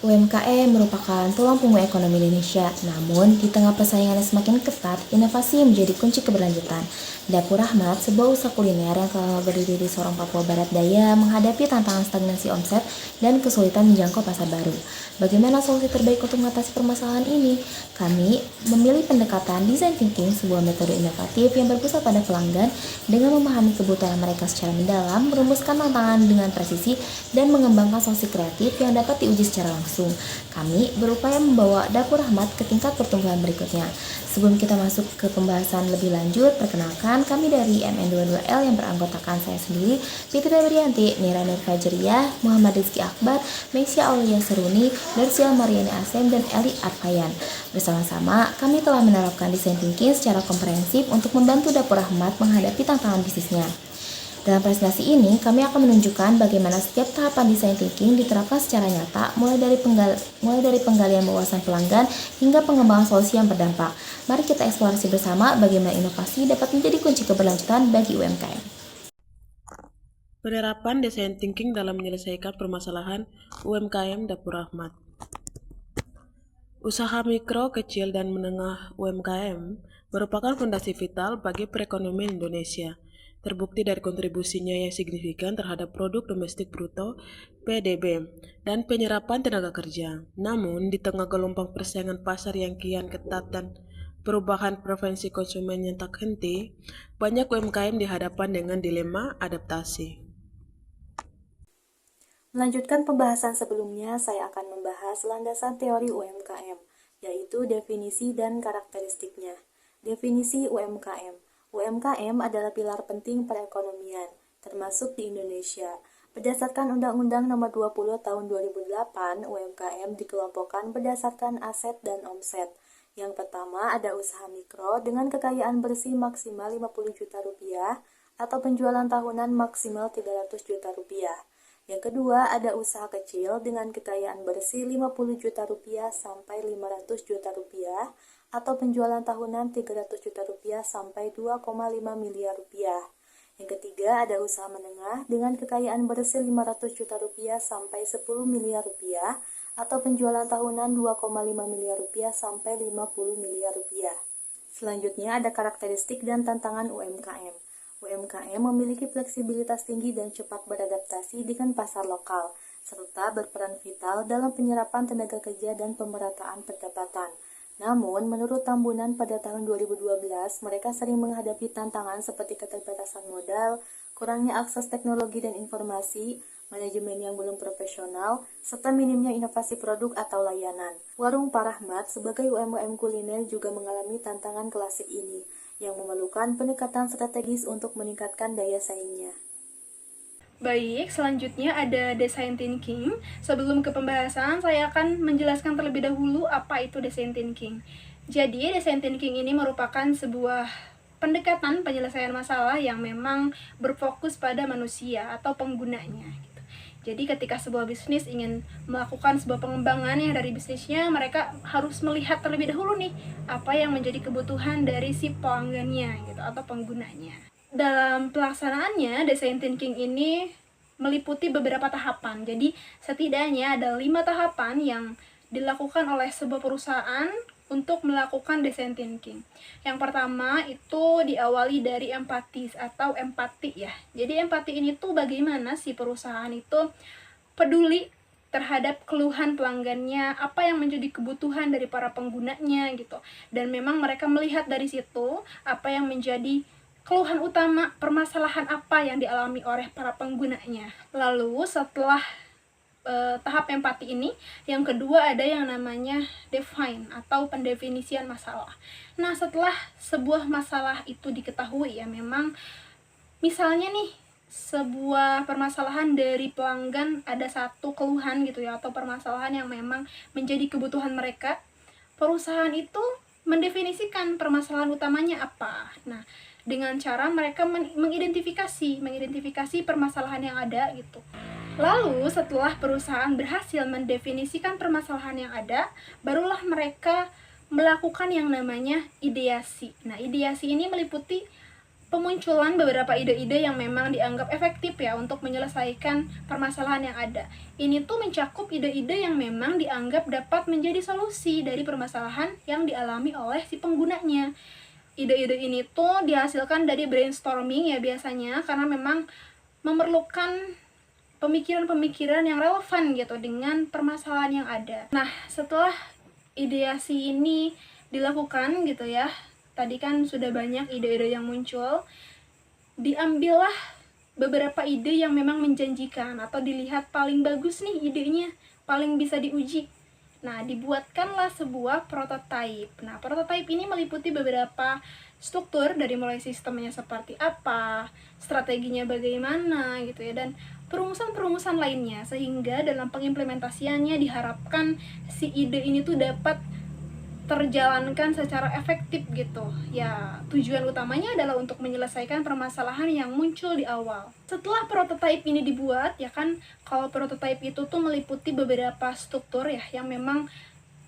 UMKM merupakan tulang punggung ekonomi Indonesia, namun di tengah persaingan yang semakin ketat, inovasi menjadi kunci keberlanjutan. Dapur Rahmat, sebuah usaha kuliner yang telah berdiri di Sorong, Papua Barat Daya, menghadapi tantangan stagnasi omset dan kesulitan menjangkau pasar baru. Bagaimana solusi terbaik untuk mengatasi permasalahan ini? Kami memilih pendekatan design thinking, sebuah metode inovatif yang berpusat pada pelanggan dengan memahami kebutuhan mereka secara mendalam, merumuskan tantangan dengan presisi, dan mengembangkan solusi kreatif yang dapat diuji secara langsung. Kami berupaya membawa Dapur Rahmat ke tingkat pertumbuhan berikutnya. Sebelum kita masuk ke pembahasan lebih lanjut, perkenalkan kami dari MN22L yang beranggotakan saya sendiri, Fitri Berianti, Nira Nur Fajriyah, Muhammad Rizky Akbar, Meksya Aulia Seruni, Darsia Mariani Asem, dan Eli Arfayan. Bersama-sama, kami telah menerapkan design thinking secara komprehensif untuk membantu Dapur Rahmat menghadapi tantangan bisnisnya. Dalam presentasi ini, kami akan menunjukkan bagaimana setiap tahapan design thinking diterapkan secara nyata, mulai dari penggalian wawasan pelanggan hingga pengembangan solusi yang berdampak. Mari kita eksplorasi bersama bagaimana inovasi dapat menjadi kunci keberlanjutan bagi UMKM. Penerapan design thinking dalam menyelesaikan permasalahan UMKM Dapur Rahmat. Usaha mikro, kecil, dan menengah UMKM merupakan fondasi vital bagi perekonomian Indonesia. Terbukti dari kontribusinya yang signifikan terhadap produk domestik bruto (PDB) dan penyerapan tenaga kerja. Namun, di tengah gelombang persaingan pasar yang kian ketat dan perubahan preferensi konsumen yang tak henti, banyak UMKM dihadapkan dengan dilema adaptasi. Melanjutkan pembahasan sebelumnya, saya akan membahas landasan teori UMKM, yaitu definisi dan karakteristiknya. Definisi UMKM. UMKM adalah pilar penting perekonomian, termasuk di Indonesia. Berdasarkan Undang-Undang Nomor 20 Tahun 2008, UMKM dikelompokkan berdasarkan aset dan omset. Yang pertama ada usaha mikro dengan kekayaan bersih maksimal 50 juta rupiah atau penjualan tahunan maksimal 300 juta rupiah. Yang kedua ada usaha kecil dengan kekayaan bersih 50 juta rupiah sampai 500 juta rupiah atau penjualan tahunan 300 juta rupiah sampai 2,5 miliar rupiah. Yang ketiga ada usaha menengah dengan kekayaan bersih 500 juta rupiah sampai 10 miliar rupiah atau penjualan tahunan 2,5 miliar rupiah sampai 50 miliar rupiah. Selanjutnya ada karakteristik dan tantangan UMKM. UMKM memiliki fleksibilitas tinggi dan cepat beradaptasi dengan pasar lokal, serta berperan vital dalam penyerapan tenaga kerja dan pemerataan pendapatan. Namun, menurut Tambunan pada tahun 2012, mereka sering menghadapi tantangan seperti keterbatasan modal, kurangnya akses teknologi dan informasi, manajemen yang belum profesional, serta minimnya inovasi produk atau layanan. Warung Pak Rahmat sebagai UMKM kuliner juga mengalami tantangan klasik ini, yang memerlukan pendekatan strategis untuk meningkatkan daya saingnya. Baik, selanjutnya ada design thinking. Sebelum ke pembahasan, saya akan menjelaskan terlebih dahulu apa itu design thinking. Jadi, design thinking ini merupakan sebuah pendekatan penyelesaian masalah yang memang berfokus pada manusia atau penggunanya. Jadi ketika sebuah bisnis ingin melakukan sebuah pengembangan yang dari bisnisnya, mereka harus melihat terlebih dahulu nih apa yang menjadi kebutuhan dari si pelanggannya gitu atau penggunanya. Dalam pelaksanaannya, design thinking ini meliputi beberapa tahapan. Jadi setidaknya ada 5 tahapan yang dilakukan oleh sebuah perusahaan untuk melakukan design thinking. Yang pertama itu diawali dari empati atau empati ya. Jadi empati ini tuh bagaimana si perusahaan itu peduli terhadap keluhan pelanggannya, apa yang menjadi kebutuhan dari para penggunanya gitu. Dan memang mereka melihat dari situ apa yang menjadi keluhan utama, permasalahan apa yang dialami oleh para penggunanya. Lalu setelah tahap empati ini, yang kedua ada yang namanya define atau pendefinisian masalah. Nah, setelah sebuah masalah itu diketahui ya, memang misalnya nih sebuah permasalahan dari pelanggan, ada satu keluhan gitu ya, atau permasalahan yang memang menjadi kebutuhan mereka, perusahaan itu mendefinisikan permasalahan utamanya apa. Nah, dengan cara mereka mengidentifikasi permasalahan yang ada gitu. Lalu setelah perusahaan berhasil mendefinisikan permasalahan yang ada, barulah mereka melakukan yang namanya ideasi. Nah, ideasi ini meliputi pemunculan beberapa ide-ide yang memang dianggap efektif ya untuk menyelesaikan permasalahan yang ada. Ini tuh mencakup ide-ide yang memang dianggap dapat menjadi solusi dari permasalahan yang dialami oleh si penggunanya. Ide-ide ini tuh dihasilkan dari brainstorming ya biasanya, karena memang memerlukan pemikiran-pemikiran yang relevan gitu dengan permasalahan yang ada. Nah, setelah ideasi ini dilakukan gitu ya, tadi kan sudah banyak ide-ide yang muncul, diambillah beberapa ide yang memang menjanjikan atau dilihat paling bagus nih idenya, paling bisa diuji. Nah, dibuatkanlah sebuah prototipe. Nah, prototipe ini meliputi beberapa struktur dari mulai sistemnya seperti apa, strateginya bagaimana gitu ya, dan perumusan-perumusan lainnya, sehingga dalam pengimplementasiannya diharapkan si ide ini tuh dapat terjalankan secara efektif gitu. Ya, tujuan utamanya adalah untuk menyelesaikan permasalahan yang muncul di awal. Setelah prototipe ini dibuat, ya kan, kalau prototipe itu tuh meliputi beberapa struktur ya yang memang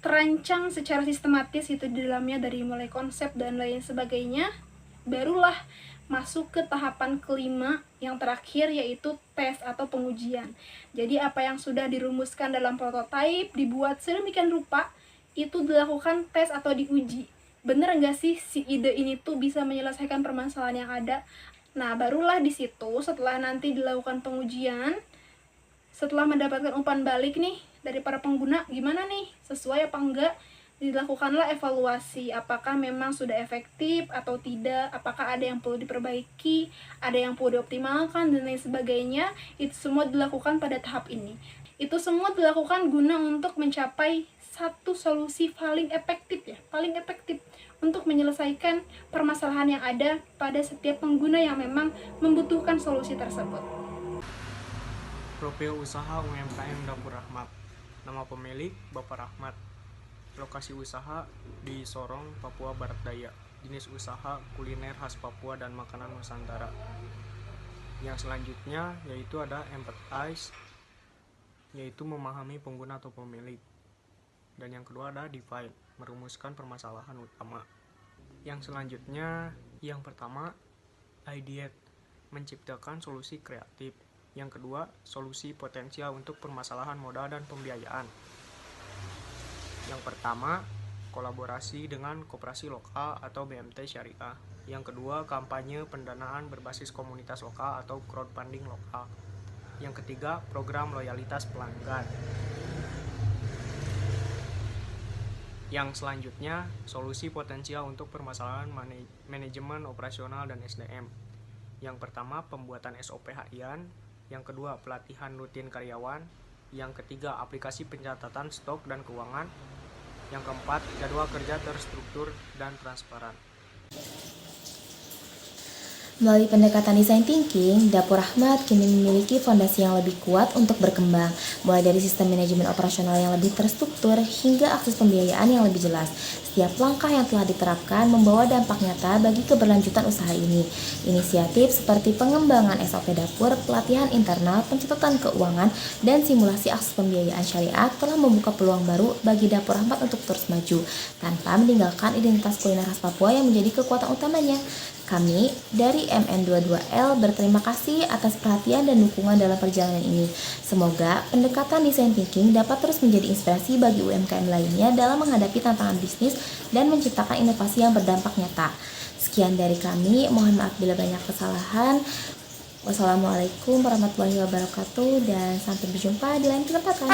terancang secara sistematis itu di dalamnya, dari mulai konsep dan lain sebagainya, barulah masuk ke tahapan kelima yang terakhir, yaitu tes atau pengujian. Jadi apa yang sudah dirumuskan dalam prototipe dibuat sedemikian rupa, itu dilakukan tes atau diuji. Bener nggak sih si ide ini tuh bisa menyelesaikan permasalahan yang ada? Nah, barulah di situ setelah nanti dilakukan pengujian, setelah mendapatkan umpan balik nih dari para pengguna, gimana nih, sesuai apa enggak, dilakukanlah evaluasi, apakah memang sudah efektif atau tidak, apakah ada yang perlu diperbaiki, ada yang perlu dioptimalkan, dan lain sebagainya. Itu semua dilakukan pada tahap ini. Itu semua dilakukan guna untuk mencapai satu solusi paling efektif ya, paling efektif untuk menyelesaikan permasalahan yang ada pada setiap pengguna yang memang membutuhkan solusi tersebut. Profil usaha UMKM Dapur Rahmat. Nama pemilik Bapak Rahmat. Lokasi usaha di Sorong, Papua Barat Daya. Jenis usaha kuliner khas Papua dan makanan Nusantara. Yang selanjutnya yaitu ada empathize, yaitu memahami pengguna atau pemilik. Dan yang kedua ada define, merumuskan permasalahan utama. Yang selanjutnya, yang pertama, ideate, menciptakan solusi kreatif. Yang kedua, solusi potensial untuk permasalahan modal dan pembiayaan. Yang pertama, kolaborasi dengan koperasi lokal atau BMT syariah. Yang kedua, kampanye pendanaan berbasis komunitas lokal atau crowdfunding lokal. Yang ketiga, program loyalitas pelanggan. Yang selanjutnya, solusi potensial untuk permasalahan manajemen operasional dan SDM. Yang pertama, pembuatan SOP harian. Yang kedua, pelatihan rutin karyawan. Yang ketiga, aplikasi pencatatan stok dan keuangan. Yang keempat, jadwal kerja terstruktur dan transparan. Melalui pendekatan design thinking, Dapur Rahmat kini memiliki fondasi yang lebih kuat untuk berkembang, mulai dari sistem manajemen operasional yang lebih terstruktur hingga akses pembiayaan yang lebih jelas. Setiap langkah yang telah diterapkan membawa dampak nyata bagi keberlanjutan usaha ini. Inisiatif seperti pengembangan SOP dapur, pelatihan internal, pencatatan keuangan, dan simulasi akses pembiayaan syariah telah membuka peluang baru bagi Dapur Rahmat untuk terus maju, tanpa meninggalkan identitas kuliner khas Papua yang menjadi kekuatan utamanya. Kami dari MN22L berterima kasih atas perhatian dan dukungan dalam perjalanan ini. Semoga pendekatan design thinking dapat terus menjadi inspirasi bagi UMKM lainnya dalam menghadapi tantangan bisnis dan menciptakan inovasi yang berdampak nyata. Sekian dari kami, mohon maaf bila banyak kesalahan. Wassalamualaikum warahmatullahi wabarakatuh dan sampai berjumpa di lain kesempatan.